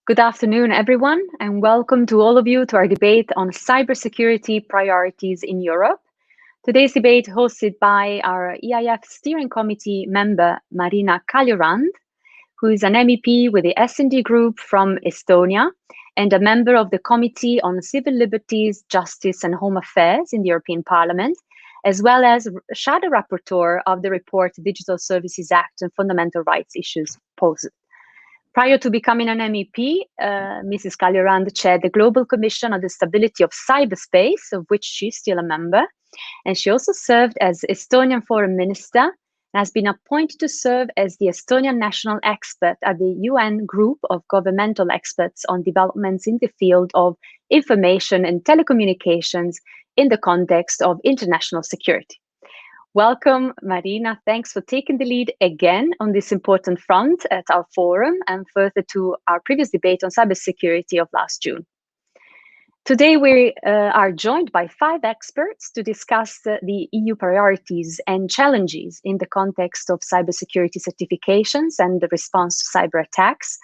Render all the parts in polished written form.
Good afternoon, everyone, and welcome to all of you to our debate on cybersecurity priorities in Europe. Today's debate hosted by our EIF Steering Committee member, Marina Kaljurand, who is an MEP with the S&D Group from Estonia and a member of the Committee on Civil Liberties, Justice and Home Affairs in the European Parliament, as well as Shadow Rapporteur of the report Digital Services Act and Fundamental Rights Issues posed. Prior to becoming an MEP, Mrs. Kaljurand chaired the Global Commission on the Stability of Cyberspace, of which she's still a member. And she also served as Estonian Foreign Minister and has been appointed to serve as the Estonian National Expert at the UN Group of Governmental Experts on Developments in the Field of Information and Telecommunications in the context of international security. Welcome, Marina. Thanks for taking the lead again on this important front at our forum and further to our previous debate on cybersecurity of last June. Today, we are joined by 5 experts to discuss the EU priorities and challenges in the context of cybersecurity certifications and the response to cyber attacks,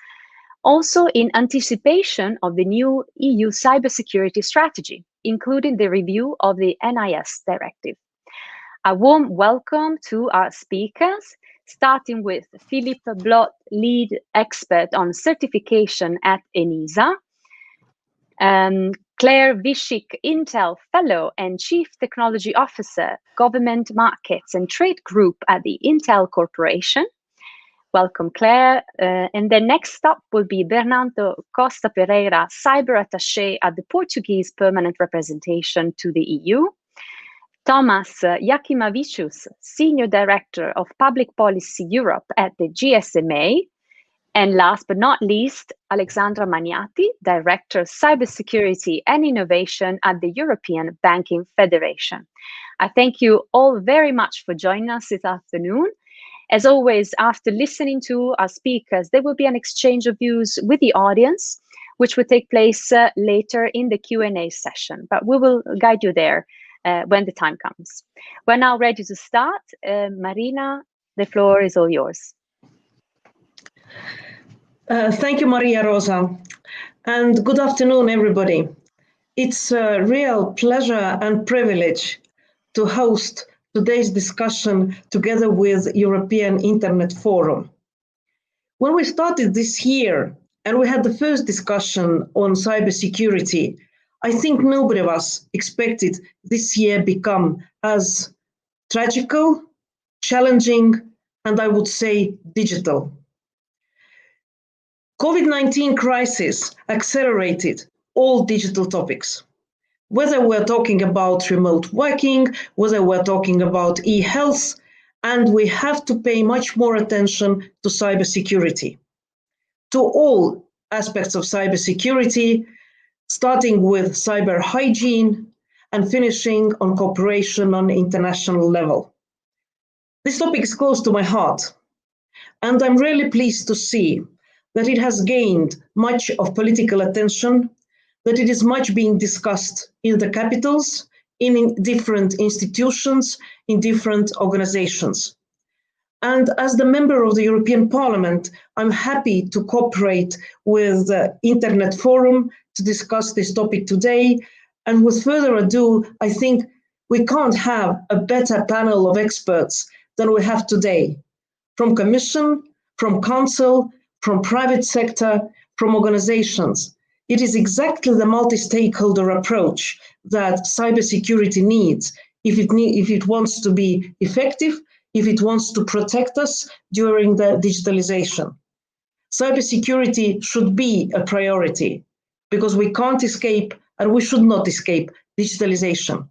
also in anticipation of the new EU cybersecurity strategy, including the review of the NIS directive. A warm welcome to our speakers, starting with Philippe Blot, lead expert on certification at ENISA, Claire Vishik, Intel Fellow and Chief Technology Officer, Government Markets and Trade Group at the Intel Corporation. Welcome, Claire. And then next up will be Bernardo Costa Pereira, Cyber Attaché at the Portuguese Permanent Representation to the EU. Tomas Jakimavicius, Senior Director of Public Policy Europe at the GSMA. And last but not least, Alexandra Maniati, Director of Cybersecurity and Innovation at the European Banking Federation. I thank you all very much for joining us this afternoon. As always, after listening to our speakers, there will be an exchange of views with the audience, which will take place later in the Q&A session, but we will guide you there when the time comes. We're now ready to start. Marina, the floor is all yours. Thank you, Maria Rosa, and good afternoon, everybody. It's a real pleasure and privilege to host today's discussion together with European Internet Forum. When we started this year and we had the first discussion on cybersecurity, I think nobody of us expected this year become as tragical, challenging, and I would say digital. COVID-19 crisis accelerated all digital topics. Whether we're talking about remote working, whether we're talking about e-health, and we have to pay much more attention to cybersecurity, to all aspects of cybersecurity, starting with cyber hygiene and finishing on cooperation on international level. This topic is close to my heart, and I'm really pleased to see that it has gained much of political attention, that it is much being discussed in the capitals, in different institutions, in different organizations. And as the member of the European Parliament, I'm happy to cooperate with the Internet Forum to discuss this topic today. And with further ado, I think we can't have a better panel of experts than we have today, from Commission, from Council, from private sector, from organizations. It is exactly the multi-stakeholder approach that cybersecurity needs if it wants to be effective, if it wants to protect us during the digitalization. Cybersecurity should be a priority because we can't escape and we should not escape digitalization.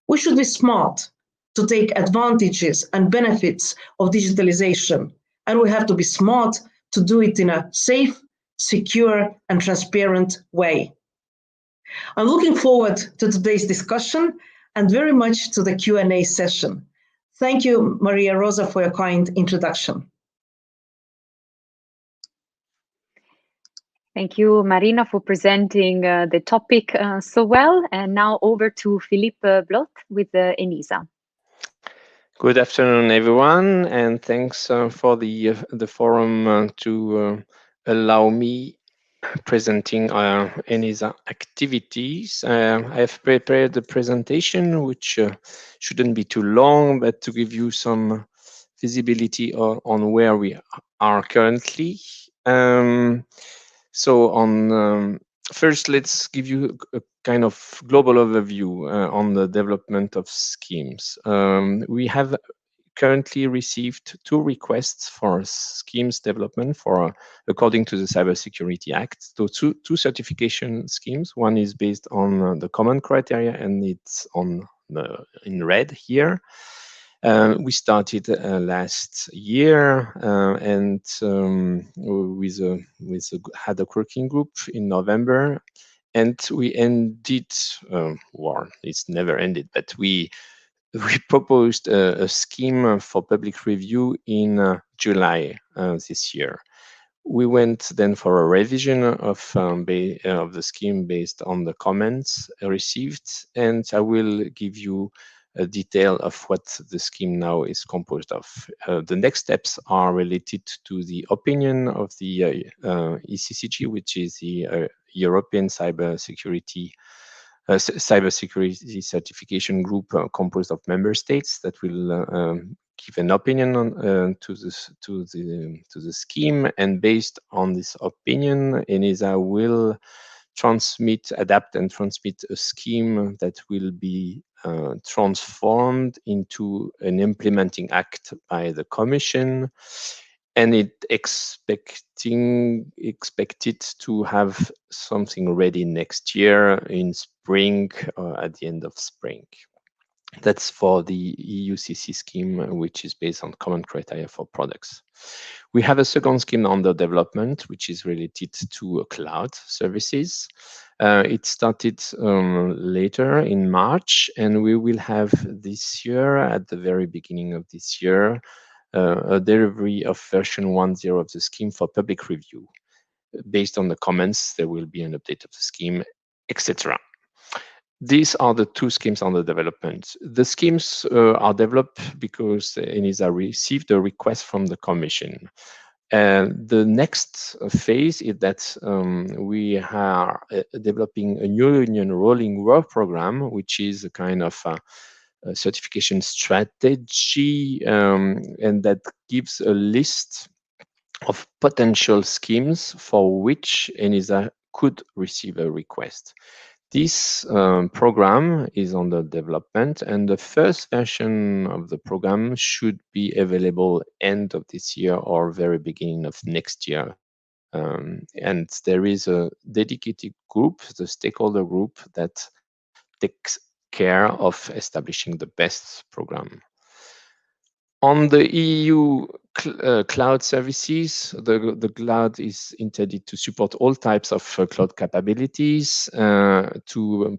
We should be smart to take advantages and benefits of digitalization, and we have to be smart to do it in a safe, secure, and transparent way. I'm looking forward to today's discussion and very much to the Q&A session. Thank you, Maria Rosa, for your kind introduction. Thank you, Marina, for presenting the topic so well. And now over to Philippe Blot with ENISA. Good afternoon, everyone, and thanks for the forum to allow me presenting our ENISA activities. I have prepared the presentation, which shouldn't be too long, but to give you some visibility on where we are currently. So first, let's give you a kind of global overview on the development of schemes. We have currently received 2 requests for schemes development according to the Cybersecurity Act. So two certification schemes. One is based on the common criteria, and it's in red here. We started last year and had a working group in November, and we ended. Well, it's never ended, but we proposed a scheme for public review in July this year. We went then for a revision of the scheme based on the comments received, and I will give you a detail of what the scheme now is composed of. The next steps are related to the opinion of the ECCG, which is the European Cybersecurity certification group composed of member states that will give an opinion on to the scheme, and based on this opinion, ENISA will adapt and transmit a scheme that will be transformed into an implementing act by the Commission, and it expected to have something ready next year in spring, at the end of spring. That's for the EUCC scheme, which is based on common criteria for products. We have a second scheme under development, which is related to cloud services. It started later in March, and we will have this year, at the very beginning of this year, a delivery of version 1.0 of the scheme for public review. Based on the comments, there will be an update of the scheme, etc. These are the 2 schemes under development. The schemes are developed because ENISA received a request from the Commission. The next phase is that we are developing a new union rolling work program, which is a kind of a certification strategy, and that gives a list of potential schemes for which ENISA could receive a request. This program is under development, and the first version of the program should be available end of this year or very beginning of next year. And there is a dedicated group, the stakeholder group, that takes care of establishing the best program. On the EU cloud services, the cloud is intended to support all types of cloud capabilities, to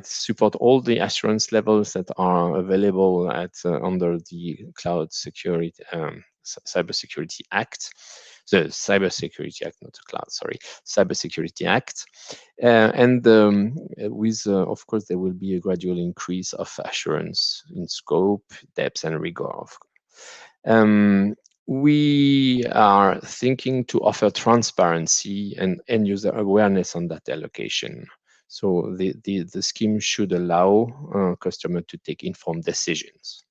support all the assurance levels that are available under the Cloud Security Cybersecurity Act. The Cybersecurity Act, not the cloud, sorry, Cybersecurity Act. Of course, there will be a gradual increase of assurance in scope, depth, and rigor. We are thinking to offer transparency and end user awareness on that allocation. So the scheme should allow customers to take informed decisions.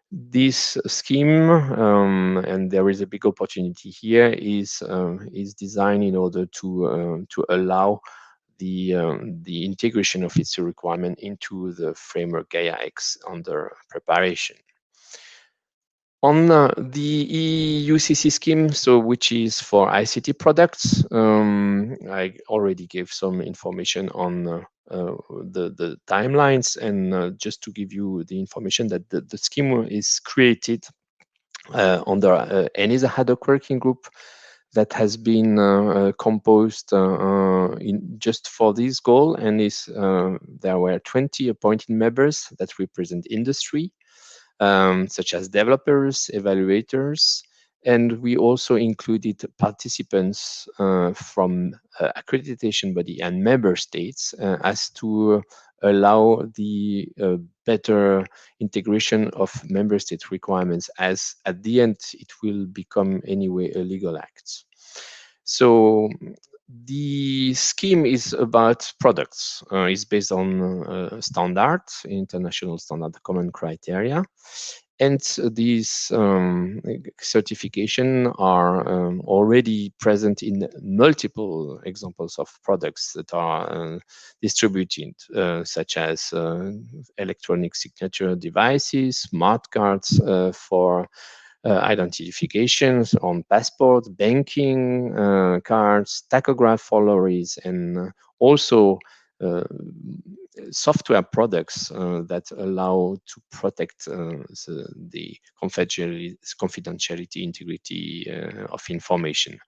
This scheme, and there is a big opportunity here, is designed in order to allow the integration of its requirement into the framework GAIA-X under preparation. On the EUCC scheme, which is for ICT products, I already gave some information on the timelines, and just to give you the information that the scheme is created under ENISA ad hoc working group that has been composed just for this goal, and there were 20 appointed members that represent industry, such as developers, evaluators, and we also included participants from accreditation body and member states as to allow the better integration of member state requirements, as at the end it will become anyway a legal act. So The scheme is about products. It's based on standards, international standard common criteria. And these certification are already present in multiple examples of products that are distributed, such as electronic signature devices, smart cards for identifications on passport, banking cards, tachograph for lorries, and also software products that allow to protect the confidentiality, integrity of information.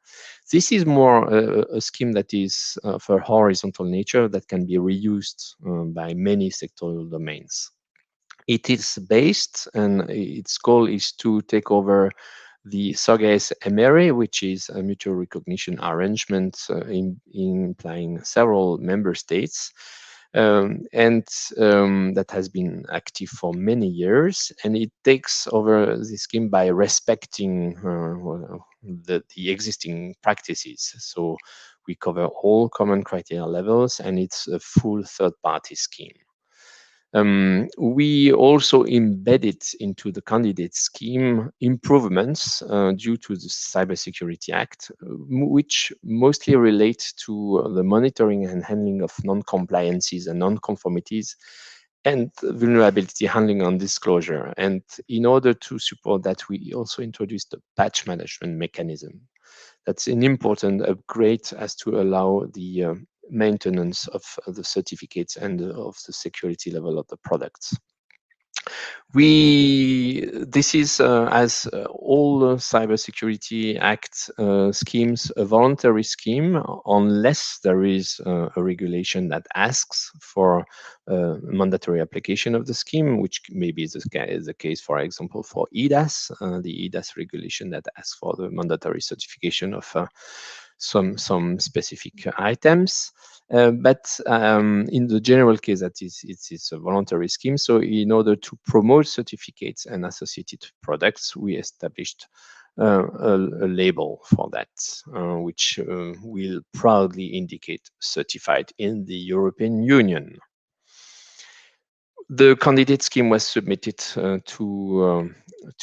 This is more a scheme that is of a horizontal nature that can be reused by many sectoral domains. It is based, and its goal is to take over the GSMA, which is a mutual recognition arrangement implying several member states, and that has been active for many years. And it takes over the scheme by respecting the existing practices. So we cover all common criteria levels, and it's a full third-party scheme. We also embedded into the candidate scheme improvements due to the Cybersecurity Act, which mostly relate to the monitoring and handling of non-compliances and non-conformities and vulnerability handling and disclosure. And in order to support that, we also introduced a patch management mechanism. That's an important upgrade as to allow the maintenance of the certificates and of the security level of the products. This is, as all Cybersecurity Act schemes, a voluntary scheme unless there is a regulation that asks for mandatory application of the scheme, which maybe is the case, for example, for EDAS, the EDAS regulation that asks for the mandatory certification of some specific items. But in the general case, that it's a voluntary scheme. So in order to promote certificates and associated products, we established a label for that, which will proudly indicate certified in the European Union. The candidate scheme was submitted to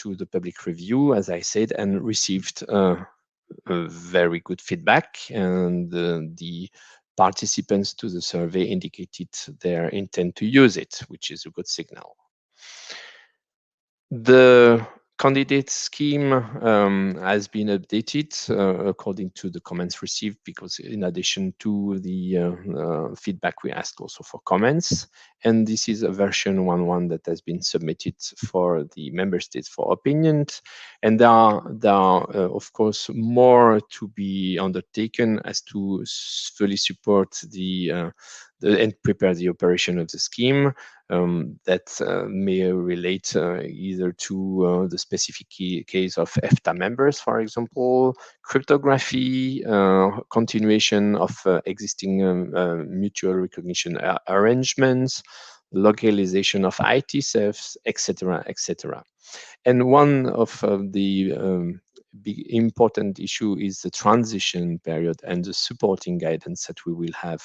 the public review, as I said, and received very good feedback, and the participants to the survey indicated their intent to use it, which is a good signal. The candidate scheme has been updated according to the comments received, because in addition to the feedback, we asked also for comments. And this is a version 1.1 that has been submitted for the member states for opinion. And there are of course, more to be undertaken as to fully support and prepare the operation of the scheme. That may relate either to the specific case of EFTA members, for example, cryptography, continuation of existing mutual recognition arrangements, localization of IT services, etc., etc. And one of the big important issue is the transition period and the supporting guidance that we will have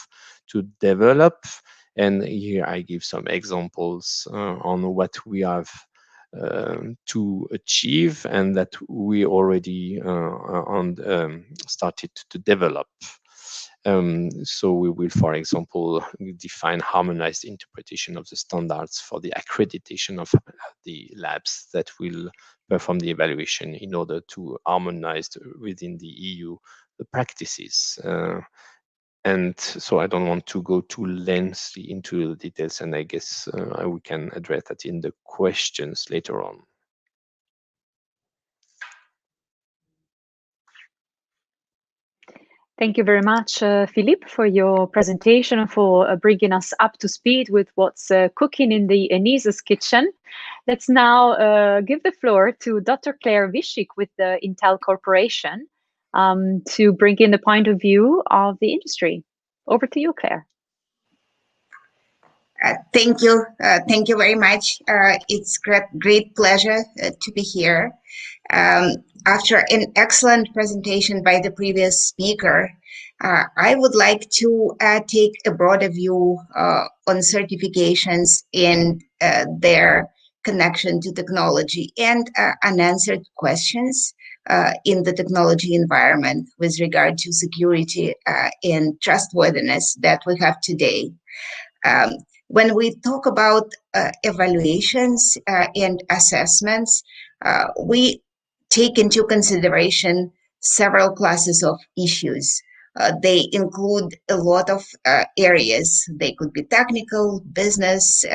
to develop. And here I give some examples on what we have to achieve and that we already started to develop. So we will, for example, define harmonized interpretation of the standards for the accreditation of the labs that will perform the evaluation in order to harmonize within the EU the practices. And so I don't want to go too lengthy into the details, and I guess we can address that in the questions later on. Thank you very much, Philippe, for your presentation and for bringing us up to speed with what's cooking in the ENISA's kitchen. Let's now give the floor to Dr. Claire Vishik with the Intel Corporation to bring in the point of view of the industry. Over to you, Claire. Thank you. Thank you very much. It's great pleasure to be here. After an excellent presentation by the previous speaker, I would like to take a broader view on certifications and their connection to technology and unanswered questions in the technology environment with regard to security and trustworthiness that we have today. Um, when we talk about evaluations and assessments, we take into consideration several classes of issues. They include a lot of areas. They could be technical, business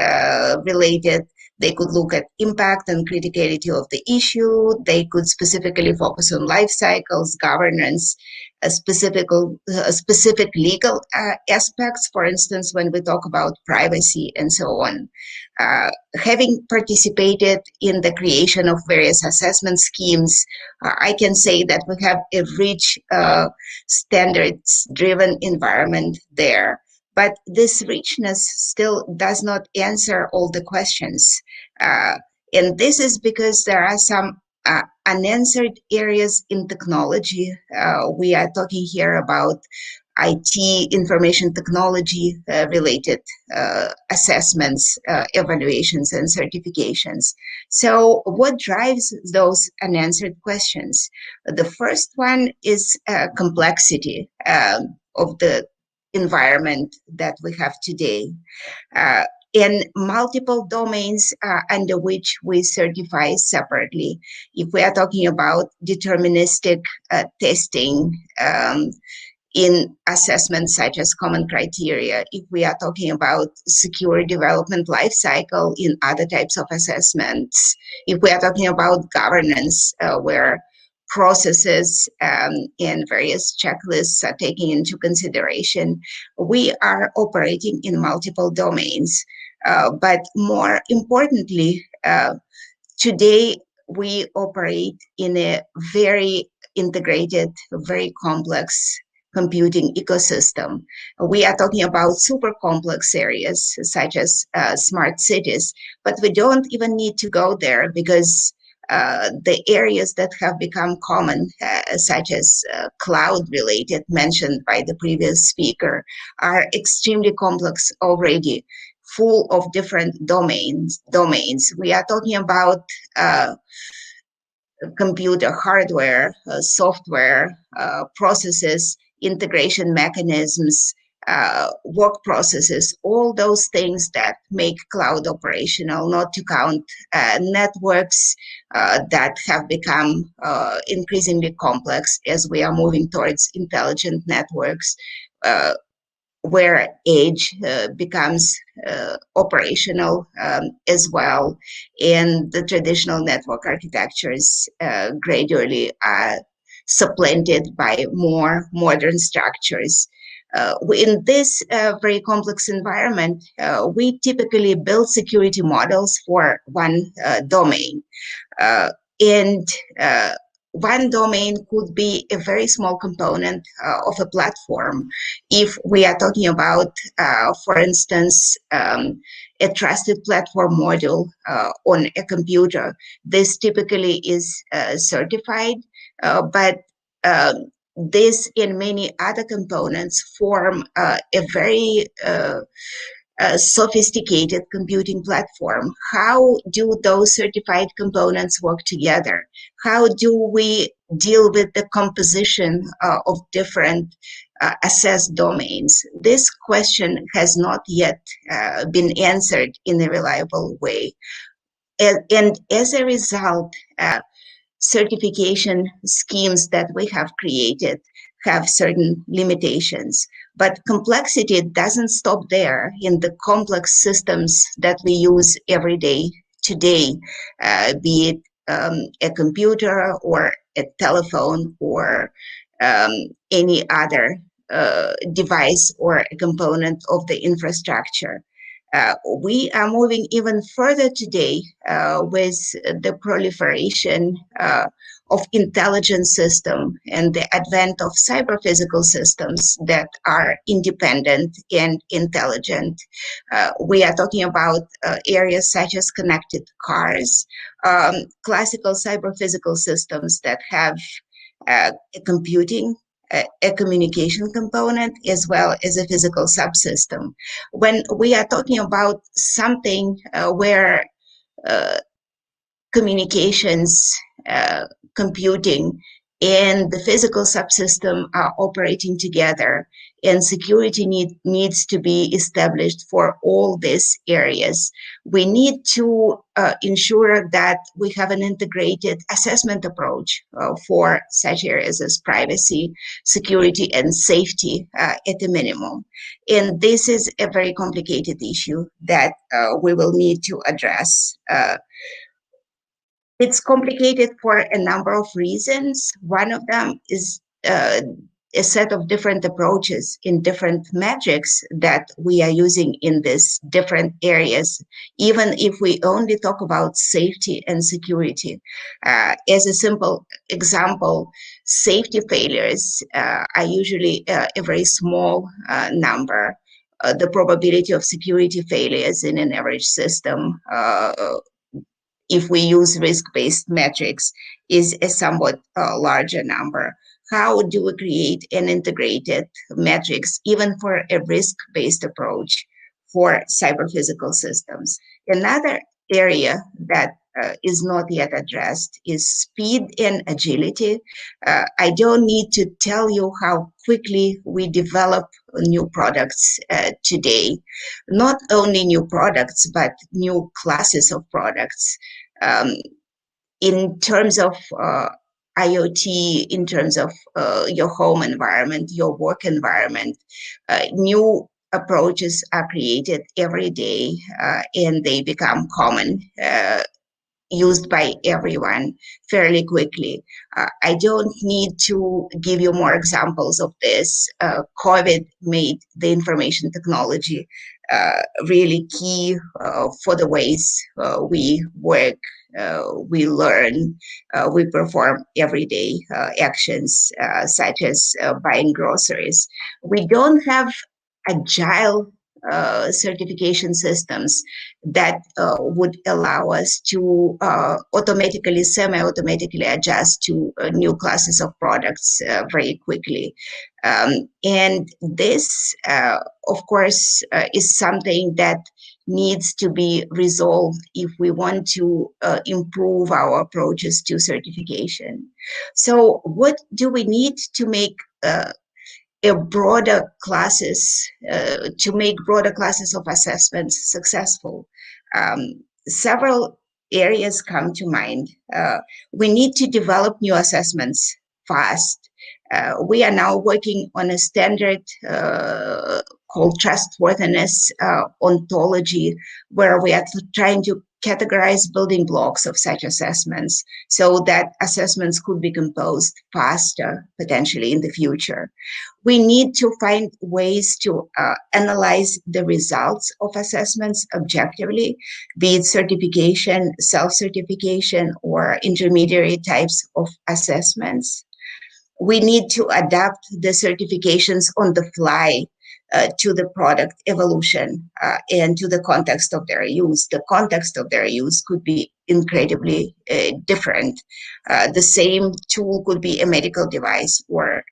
related. They could look at impact and criticality of the issue. They could specifically focus on life cycles, governance, specific legal aspects, for instance, when we talk about privacy and so on. Having participated in the creation of various assessment schemes, I can say that we have a rich standards-driven environment there. But this richness still does not answer all the questions. And this is because there are some unanswered areas in technology. We are talking here about IT, information technology related assessments, evaluations, and certifications. So what drives those unanswered questions? The first one is complexity of the environment that we have today. In multiple domains under which we certify separately. If we are talking about deterministic testing in assessments such as common criteria, if we are talking about secure development lifecycle in other types of assessments, if we are talking about governance where processes and various checklists are taken into consideration, we are operating in multiple domains. But more importantly, today we operate in a very integrated, very complex computing ecosystem. We are talking about super complex areas such as smart cities, but we don't even need to go there because the areas that have become common, such as cloud-related, mentioned by the previous speaker, are extremely complex already, full of different domains. We are talking about computer hardware, software, processes, integration mechanisms, work processes, all those things that make cloud operational, not to count networks that have become increasingly complex as we are moving towards intelligent networks, where edge becomes operational as well, and the traditional network architectures gradually are supplanted by more modern structures. In this very complex environment, we typically build security models for one domain. And one domain could be a very small component of a platform. If we are talking about, for instance, a trusted platform module on a computer, this typically is certified, but this and many other components form a very sophisticated computing platform. How do those certified components work together? How do we deal with the composition of different assessed domains? This question has not yet been answered in a reliable way. And as a result, certification schemes that we have created have certain limitations. But complexity doesn't stop there in the complex systems that we use every day today, be it a computer or a telephone or any other device or a component of the infrastructure. We are moving even further today with the proliferation of intelligent systems and the advent of cyber-physical systems that are independent and intelligent. We are talking about areas such as connected cars, classical cyber-physical systems that have a computing a communication component as well as a physical subsystem. When we are talking about something where communications, computing, and the physical subsystem are operating together, and security needs to be established for all these areas. We need to ensure that we have an integrated assessment approach for such areas as privacy, security, and safety at a minimum. And this is a very complicated issue that we will need to address. It's complicated for a number of reasons. One of them is a set of different approaches in different metrics that we are using in these different areas, even if we only talk about safety and security. As a simple example, safety failures are usually a very small number. The probability of security failures in an average system if we use risk-based metrics, is a somewhat larger number. How do we create an integrated metrics, even for a risk-based approach for cyber-physical systems? Another area that is not yet addressed is speed and agility. I don't need to tell you how quickly we develop new products today. Not only new products, but new classes of products. In terms of IoT, in terms of your home environment, your work environment, new approaches are created every day and they become common, used by everyone fairly quickly. I don't need to give you more examples of this. COVID made the information technology really key for the ways we work, we learn, we perform everyday actions such as buying groceries. We don't have agile certification systems that would allow us to automatically, semi-automatically adjust to new classes of products very quickly. And this, of course, is something that needs to be resolved if we want to improve our approaches to certification. So what do we need to make a broader classes, to make broader classes of assessments successful? Several areas come to mind. We need to develop new assessments fast. We are now working on a standard called trustworthiness ontology, where we are trying to categorize building blocks of such assessments so that assessments could be composed faster, potentially in the future. We need to find ways to analyze the results of assessments objectively, be it certification, self-certification, or intermediary types of assessments. We need to adapt the certifications on the fly to the product evolution and to the context of their use. The context of their use could be incredibly different. The same tool could be a medical device or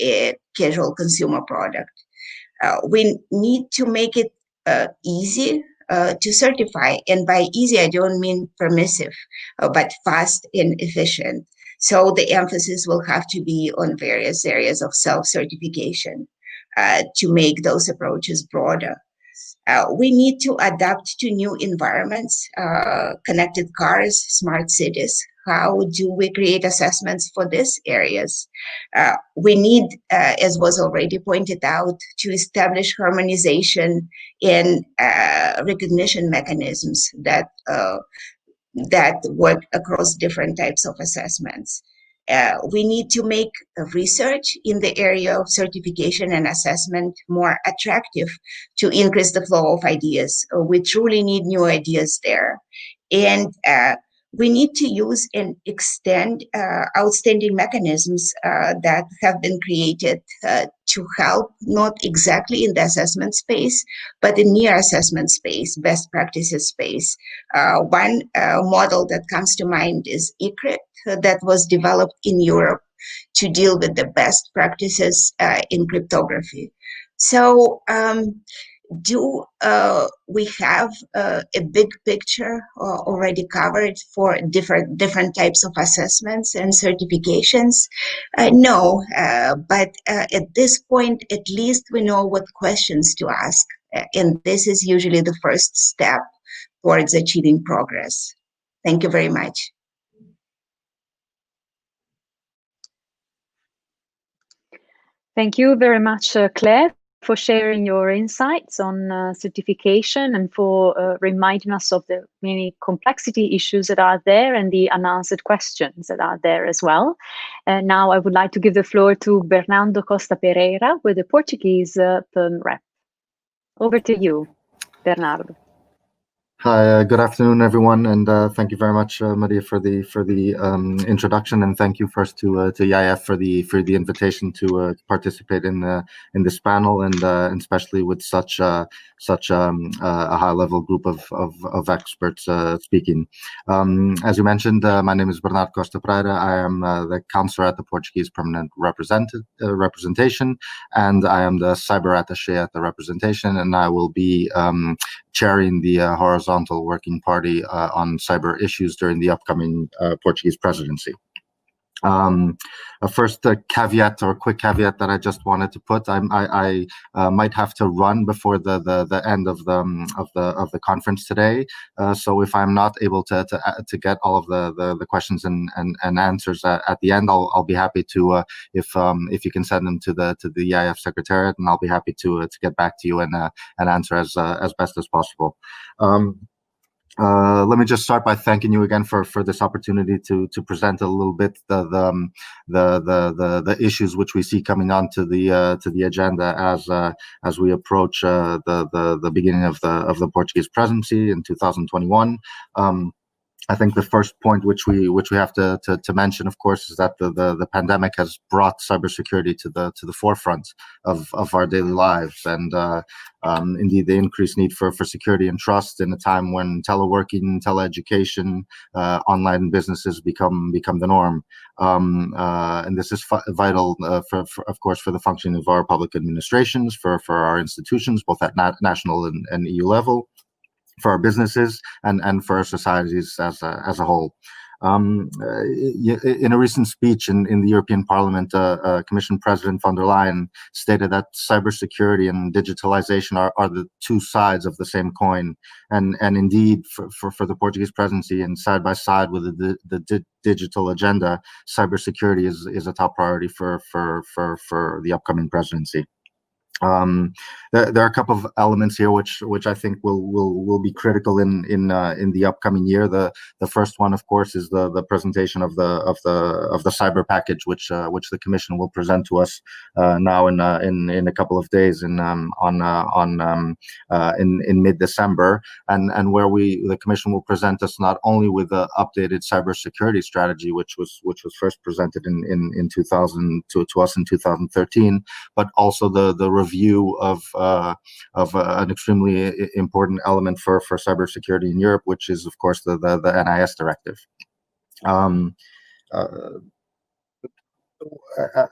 a casual consumer product. We need to make it easy to certify. And by easy, I don't mean permissive, but fast and efficient. So the emphasis will have to be on various areas of self-certification to make those approaches broader. We need to adapt to new environments, connected cars, smart cities. How do we create assessments for these areas? We need, as was already pointed out, to establish harmonization in recognition mechanisms that work across different types of assessments. We need to make research in the area of certification and assessment more attractive to increase the flow of ideas. We truly need new ideas there. And we need to use and extend outstanding mechanisms that have been created to help, not exactly in the assessment space, but in near assessment space, best practices space. One model that comes to mind is ECRIT that was developed in Europe to deal with the best practices in cryptography. So do we have a big picture already covered for different types of assessments and certifications? No, but at this point, at least we know what questions to ask. And this is usually the first step towards achieving progress. Thank you very much. Thank you very much, Claire, for sharing your insights on certification and for reminding us of the many complexity issues that are there and the unanswered questions that are there as well. Now I would like to give the floor to Bernardo Costa Pereira with the Portuguese firm rep. Over to you, Bernardo. Hi, good afternoon, everyone, and thank you very much, Maria, for the introduction, and thank you first to EIF for the invitation to participate in this panel, and especially with such a high-level group of experts speaking. As you mentioned, my name is Bernardo Costa Pereira. I am the counselor at the Portuguese Permanent Representation, and I am the cyber attaché at the representation, and I will be chairing the horizontal working party on cyber issues during the upcoming Portuguese presidency. First, a caveat or quick caveat that I just wanted to put: I might have to run before the end of the conference today. So if I'm not able to get all of the questions and answers at the end, I'll be happy to if you can send them to the EIF secretariat, and I'll be happy to get back to you and answer as best as possible. Let me just start by thanking you again for this opportunity to present a little bit the issues which we see coming onto the agenda as we approach the beginning of the Portuguese presidency in 2021. I think the first point which we have to mention, of course, is that the pandemic has brought cybersecurity to the forefront of our daily lives, and indeed the increased need for security and trust in a time when teleworking, teleeducation, online businesses become the norm, and this is vital of course for the functioning of our public administrations, for our institutions, both at national and EU level, for our businesses and for our societies as a whole. In a recent speech in the European Parliament, Commission President von der Leyen stated that cybersecurity and digitalization are the two sides of the same coin, and indeed for the Portuguese presidency, and side by side with the digital agenda, cybersecurity is a top priority for the upcoming presidency. There are a couple of elements here which I think will be critical in the upcoming year. The first one, of course, is the presentation of the cyber package, which the Commission will present to us now in a couple of days in mid-December, and where the Commission will present us not only with the updated cybersecurity strategy, which was first presented in 2000 to us in 2013, but also the review of an extremely important element for cybersecurity in Europe, which is, of course, the NIS directive.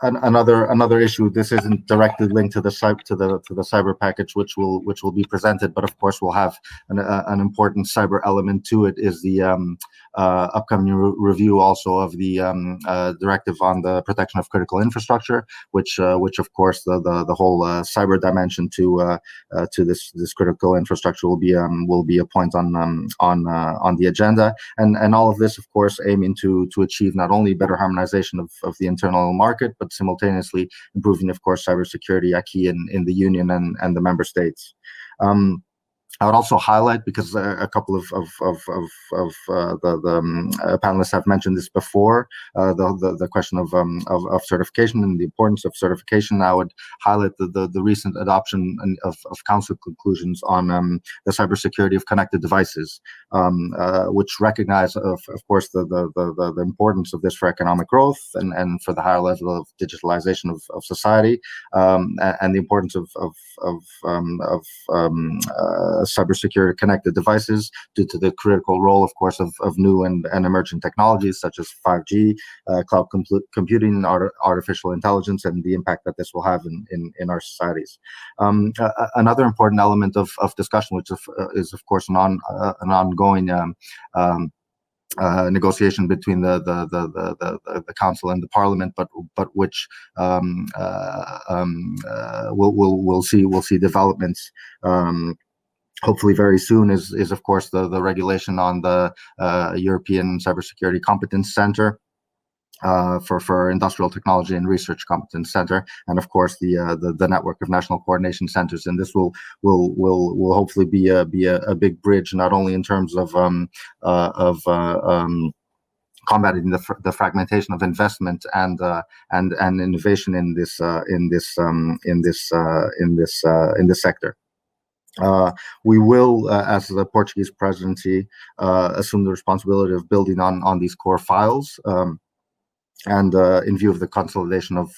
Another issue. This isn't directly linked to the cyber package, which will be presented, but of course will have an important cyber element to it. Is the upcoming review also of the directive on the protection of critical infrastructure, which of course the whole cyber dimension to this critical infrastructure will be a point on the agenda, and all of this, of course, aiming to achieve not only better harmonization of the internal market, but simultaneously improving, of course, cybersecurity acquis in the Union and the member states. I would also highlight, because a couple of the panelists have mentioned this before, the question of certification and the importance of certification. I would highlight the recent adoption of Council conclusions on the cybersecurity of connected devices, which recognize, of course, the importance of this for economic growth and for the higher level of digitalization of society, and the importance of cybersecurity connected devices due to the critical role, of course, of new and emerging technologies such as 5G, cloud computing, artificial intelligence, and the impact that this will have in our societies. Another important element of discussion, which is of course an ongoing negotiation between the council and the parliament, but which we'll see developments. Hopefully very soon is of course the regulation on the European Cybersecurity Competence Center. For Industrial Technology and Research Competence Center, and of course the network of national coordination centers, and this will hopefully be a big bridge, not only in terms of combating the fragmentation of investment and innovation in this sector. We will, as the Portuguese presidency, assume the responsibility of building on these core files. And in view of the consolidation of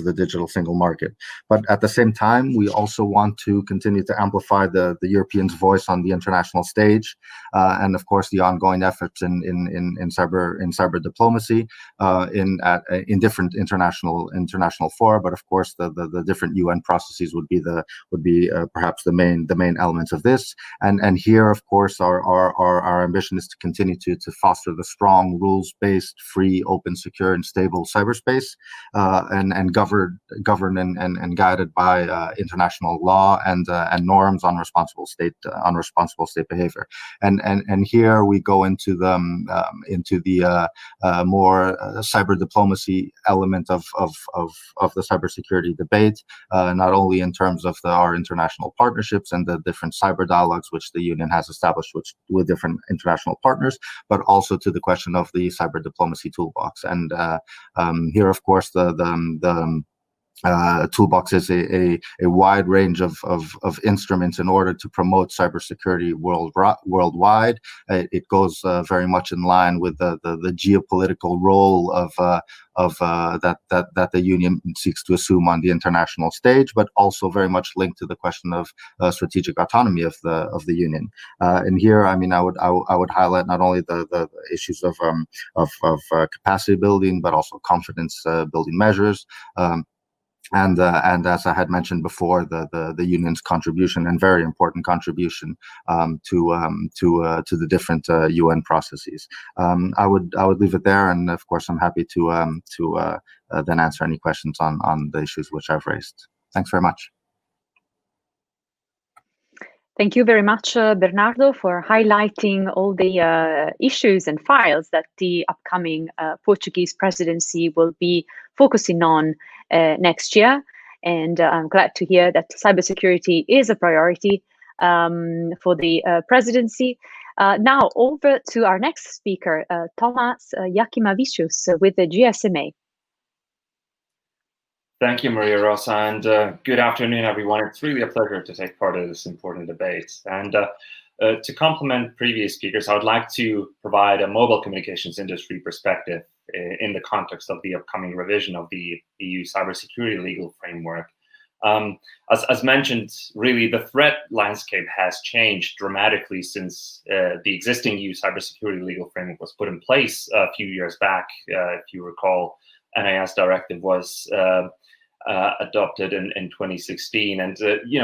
the digital single market. But at the same time, we also want to continue to amplify the Europeans' voice on the international stage, and of course the ongoing efforts in cyber diplomacy in different international fora. But of course the different UN processes would be perhaps the main elements of this. And here, of course, our ambition is to continue to foster the strong rules-based, free, open, secure, and stable cyberspace, and governed and guided by international law and norms on responsible state behavior. And here we go into the more cyber diplomacy element of the cybersecurity debate, not only in terms of our international partnerships and the different cyber dialogues which the Union has established with different international partners, but also to the question of the cyber diplomacy toolbox. And here, of course, the toolbox is a wide range of instruments in order to promote cybersecurity worldwide. It goes very much in line with the geopolitical role of that the Union seeks to assume on the international stage, but also very much linked to the question of strategic autonomy of the Union. And here, I mean, I would highlight not only the issues of capacity building, but also confidence building measures. And as I had mentioned before, the Union's contribution, and very important contribution, to the different UN processes. I would leave it there, and of course I'm happy to then answer any questions on the issues which I've raised. Thanks very much. Thank you very much, Bernardo, for highlighting all the issues and files that the upcoming Portuguese presidency will be focusing on next year. And I'm glad to hear that cybersecurity is a priority for the presidency. Now over to our next speaker, Tomas Jakimavicius with the GSMA. Thank you, Maria Rosa, and good afternoon, everyone. It's really a pleasure to take part in this important debate. And to complement previous speakers, I would like to provide a mobile communications industry perspective in the context of the upcoming revision of the EU cybersecurity legal framework. As mentioned, really the threat landscape has changed dramatically since the existing EU cybersecurity legal framework was put in place a few years back. If you recall, NIS directive was adopted in 2016, and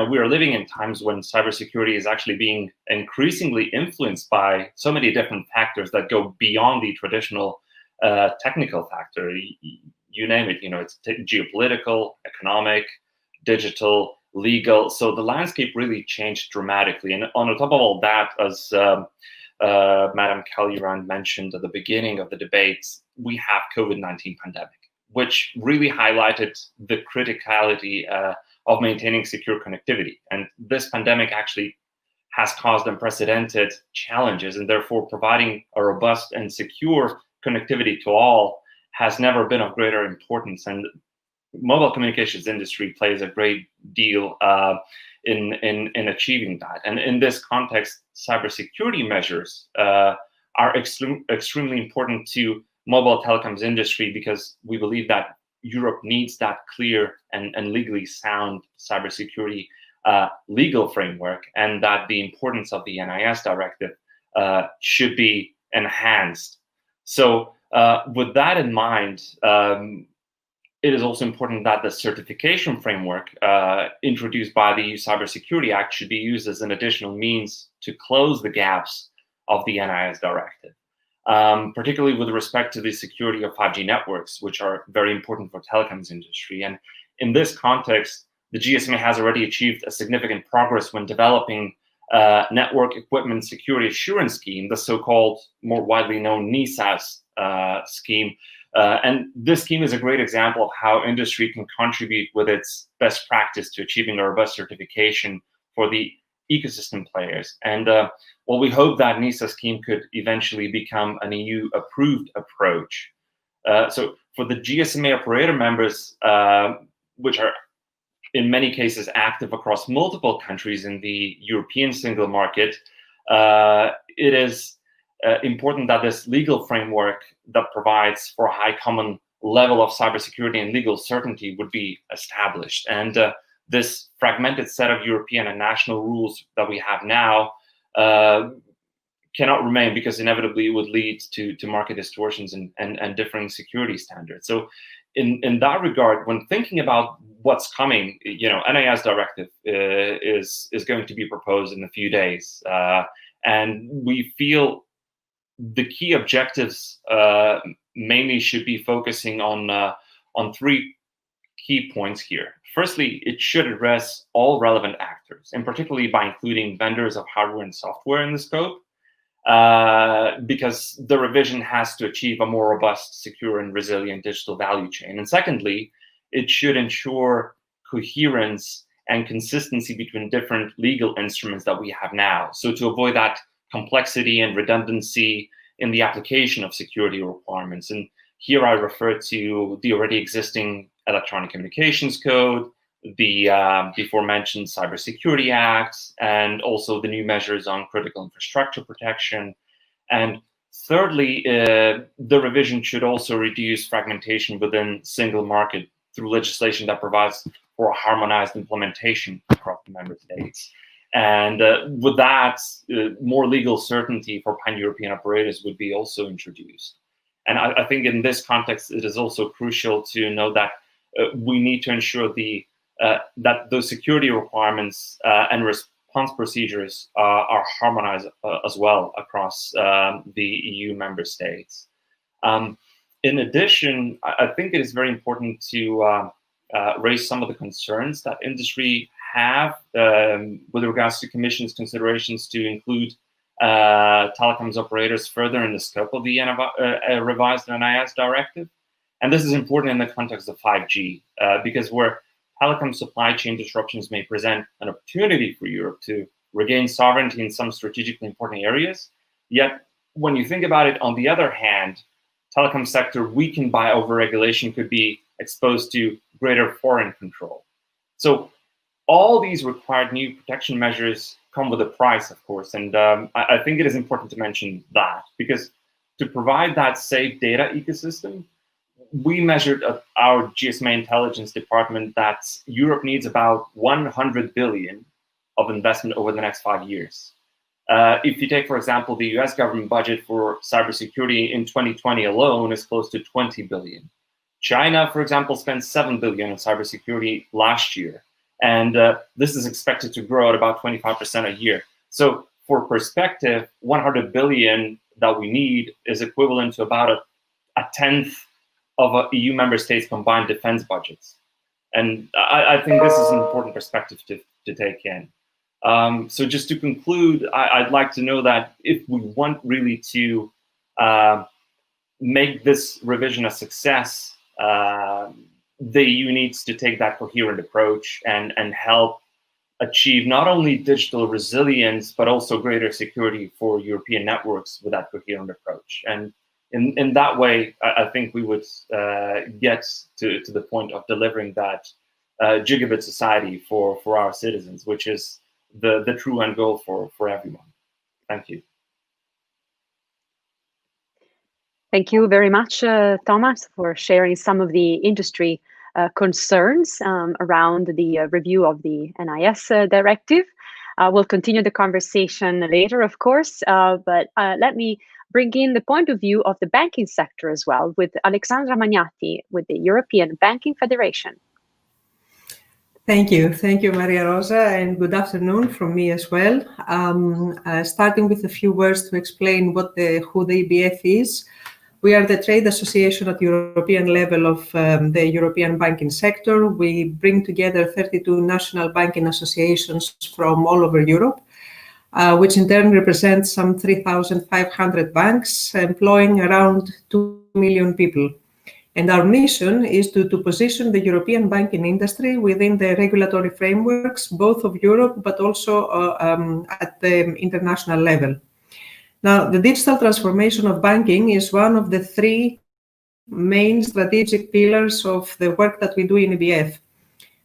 we are living in times when cybersecurity is actually being increasingly influenced by so many different factors that go beyond the traditional technical factor. You name it, it's geopolitical, economic, digital, legal. So the landscape really changed dramatically. And on top of all that, as Madam Kaljurand mentioned at the beginning of the debate, we have COVID-19 pandemic, which really highlighted the criticality of maintaining secure connectivity. And this pandemic actually has caused unprecedented challenges, and therefore providing a robust and secure connectivity to all has never been of greater importance. And mobile communications industry plays a great deal in achieving that. And in this context, cybersecurity measures are extremely important to mobile telecoms industry, because we believe that Europe needs that clear and legally sound cybersecurity legal framework, and that the importance of the NIS directive should be enhanced. So with that in mind, it is also important that the certification framework introduced by the EU Cybersecurity Act should be used as an additional means to close the gaps of the NIS directive, particularly with respect to the security of 5G networks, which are very important for telecoms industry. And in this context, the GSMA has already achieved a significant progress when developing Network Equipment Security Assurance Scheme, the so-called, more widely known NISAS scheme. And this scheme is a great example of how industry can contribute with its best practice to achieving a robust certification for the ecosystem players. And well, we hope that NISA scheme could eventually become an EU-approved approach. So for the GSMA operator members, which are in many cases active across multiple countries in the European single market, it is important that this legal framework that provides for a high common level of cybersecurity and legal certainty would be established. And this fragmented set of European and national rules that we have now cannot remain, because inevitably it would lead to market distortions and differing security standards. So in that regard, when thinking about what's coming, NIS directive is going to be proposed in a few days. And we feel the key objectives mainly should be focusing on three key points here. Firstly, it should address all relevant actors, and particularly by including vendors of hardware and software in the scope, because the revision has to achieve a more robust, secure, and resilient digital value chain. And secondly, it should ensure coherence and consistency between different legal instruments that we have now, so to avoid that complexity and redundancy in the application of security requirements. And here I refer to the already existing Electronic Communications Code, the before mentioned Cybersecurity Act, and also the new measures on critical infrastructure protection. And thirdly, the revision should also reduce fragmentation within single market through legislation that provides for a harmonized implementation across the member states. And with that, more legal certainty for pan-European operators would be also introduced. And I think in this context, it is also crucial to know that we need to ensure that those security requirements and response procedures are harmonized as well across the EU member states. In addition, I think it is very important to raise some of the concerns that industry have with regards to Commission's considerations to include telecoms operators further in the scope of the revised NIS directive. And this is important in the context of 5G, because where telecom supply chain disruptions may present an opportunity for Europe to regain sovereignty in some strategically important areas, yet when you think about it, on the other hand, telecom sector weakened by overregulation could be exposed to greater foreign control. So all these required new protection measures come with a price, of course, and I think it is important to mention that, because to provide that safe data ecosystem, we measured at our GSMA intelligence department that Europe needs about 100 billion of investment over the next 5 years. If you take, for example, the US government budget for cybersecurity in 2020 alone is close to 20 billion. China, for example, spent 7 billion on cybersecurity last year. And this is expected to grow at about 25% a year. So for perspective, 100 billion that we need is equivalent to about a tenth of EU member states' combined defense budgets. And I think this is an important perspective to take in. So just to conclude, I'd like to know that if we want really to make this revision a success, the EU needs to take that coherent approach and help achieve not only digital resilience, but also greater security for European networks with that coherent approach. And in that way, I think we would get to the point of delivering that gigabit society for our citizens, which is the true end goal for everyone. Thank you. Thank you very much, Tomas, for sharing some of the industry concerns around the review of the NIS directive. We'll continue the conversation later, of course, but let me bring in the point of view of the banking sector as well with Alexandra Maniati with the European Banking Federation. Thank you, Maria Rosa, and good afternoon from me as well. Starting with a few words to explain who the EBF is. We are the trade association at European level of the European banking sector. We bring together 32 national banking associations from all over Europe, which in turn represents some 3,500 banks, employing around 2 million people. And our mission is to position the European banking industry within the regulatory frameworks, both of Europe, but also at the international level. Now, the digital transformation of banking is one of the three main strategic pillars of the work that we do in EBF.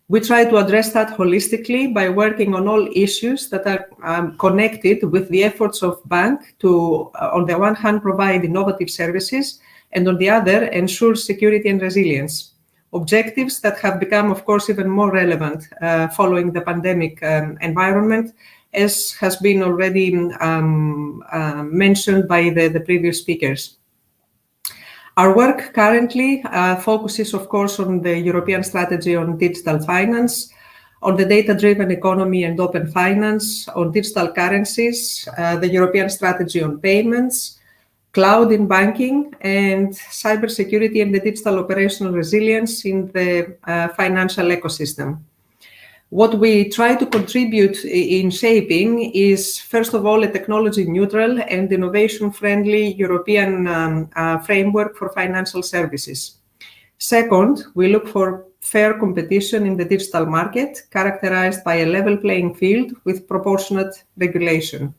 We try to address that holistically by working on all issues that are connected with the efforts of bank to, on the one hand, provide innovative services, and on the other, ensure security and resilience. Objectives that have become, of course, even more relevant following the pandemic environment, as has been already mentioned by the previous speakers. Our work currently focuses, of course, on the European strategy on digital finance, on the data-driven economy and open finance, on digital currencies, the European strategy on payments, cloud in banking, and cybersecurity and the digital operational resilience in the financial ecosystem. What we try to contribute in shaping is, first of all, a technology-neutral and innovation-friendly European framework for financial services. Second, we look for fair competition in the digital market, characterized by a level playing field with proportionate regulation.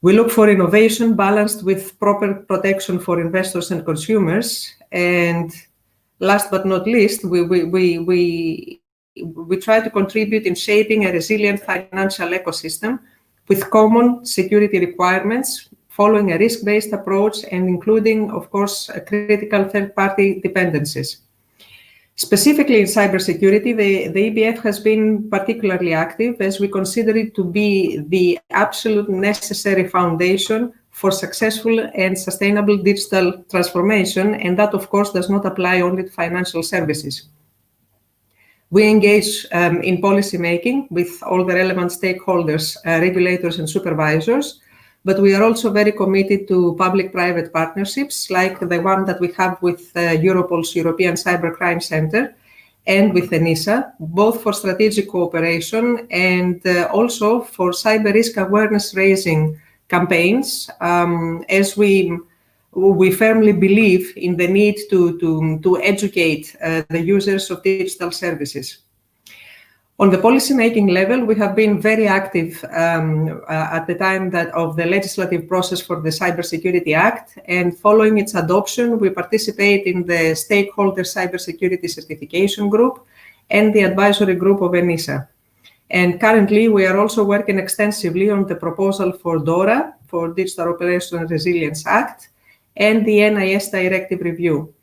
We look for innovation balanced with proper protection for investors and consumers. And last but not least, we try to contribute in shaping a resilient financial ecosystem with common security requirements, following a risk-based approach and including, of course, critical third-party dependencies. Specifically in cybersecurity, the EBF has been particularly active as we consider it to be the absolute necessary foundation for successful and sustainable digital transformation, and that, of course, does not apply only to financial services. We engage in policy making with all the relevant stakeholders, regulators and supervisors, but we are also very committed to public-private partnerships like the one that we have with Europol's European Cybercrime Center and with ENISA, both for strategic cooperation and also for cyber risk awareness raising campaigns, as we firmly believe in the need to educate the users of digital services. On the policy-making level, we have been very active at the time of the legislative process for the Cybersecurity Act, and following its adoption, we participate in the Stakeholder Cybersecurity Certification Group and the Advisory Group of ENISA. And currently, we are also working extensively on the proposal for DORA, for Digital Operational Resilience Act, and the NIS Directive Review.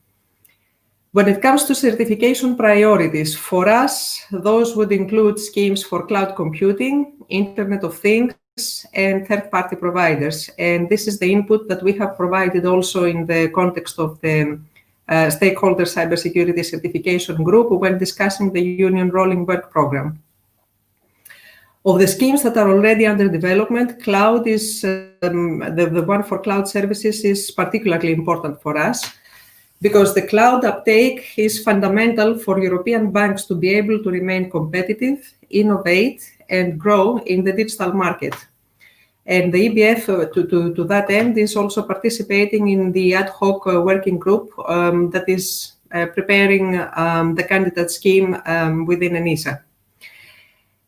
When it comes to certification priorities, for us, those would include schemes for cloud computing, Internet of Things, and third-party providers. And this is the input that we have provided also in the context of the Stakeholder Cybersecurity Certification Group when discussing the Union Rolling Work Programme. Of the schemes that are already under development, cloud is the one for cloud services is particularly important for us, because the cloud uptake is fundamental for European banks to be able to remain competitive, innovate, and grow in the digital market. And the EBF, to that end, is also participating in the ad hoc working group that is preparing the candidate scheme within ENISA.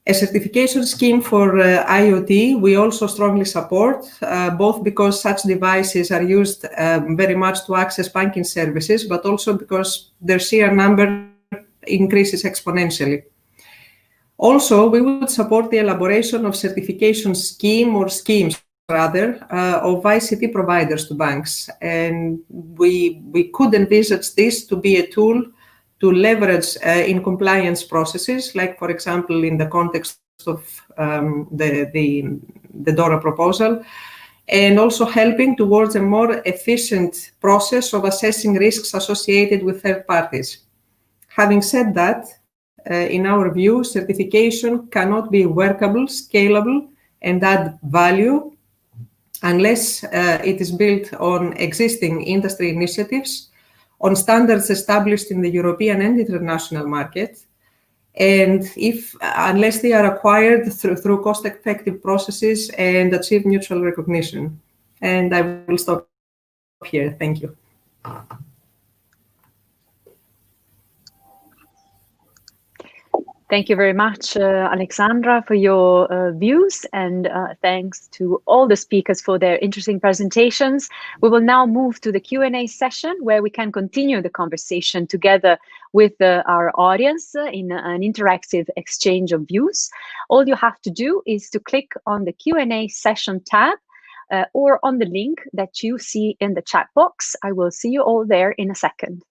A certification scheme for IoT, we also strongly support, both because such devices are used very much to access banking services, but also because their sheer number increases exponentially. Also, we would support the elaboration of certification scheme or schemes, rather, of ICT providers to banks. And we could envisage this to be a tool to leverage in compliance processes, like, for example, in the context of the DORA proposal, and also helping towards a more efficient process of assessing risks associated with third parties. Having said that, in our view, certification cannot be workable, scalable, and add value unless it is built on existing industry initiatives, on standards established in the European and international market, and unless they are acquired through cost-effective processes and achieve mutual recognition. And I will stop here. Thank you. Thank you very much, Alexandra, for your views, and thanks to all the speakers for their interesting presentations. We will now move to the Q&A session, where we can continue the conversation together with our audience in an interactive exchange of views. All you have to do is to click on the Q&A session tab or on the link that you see in the chat box. I will see you all there in a second.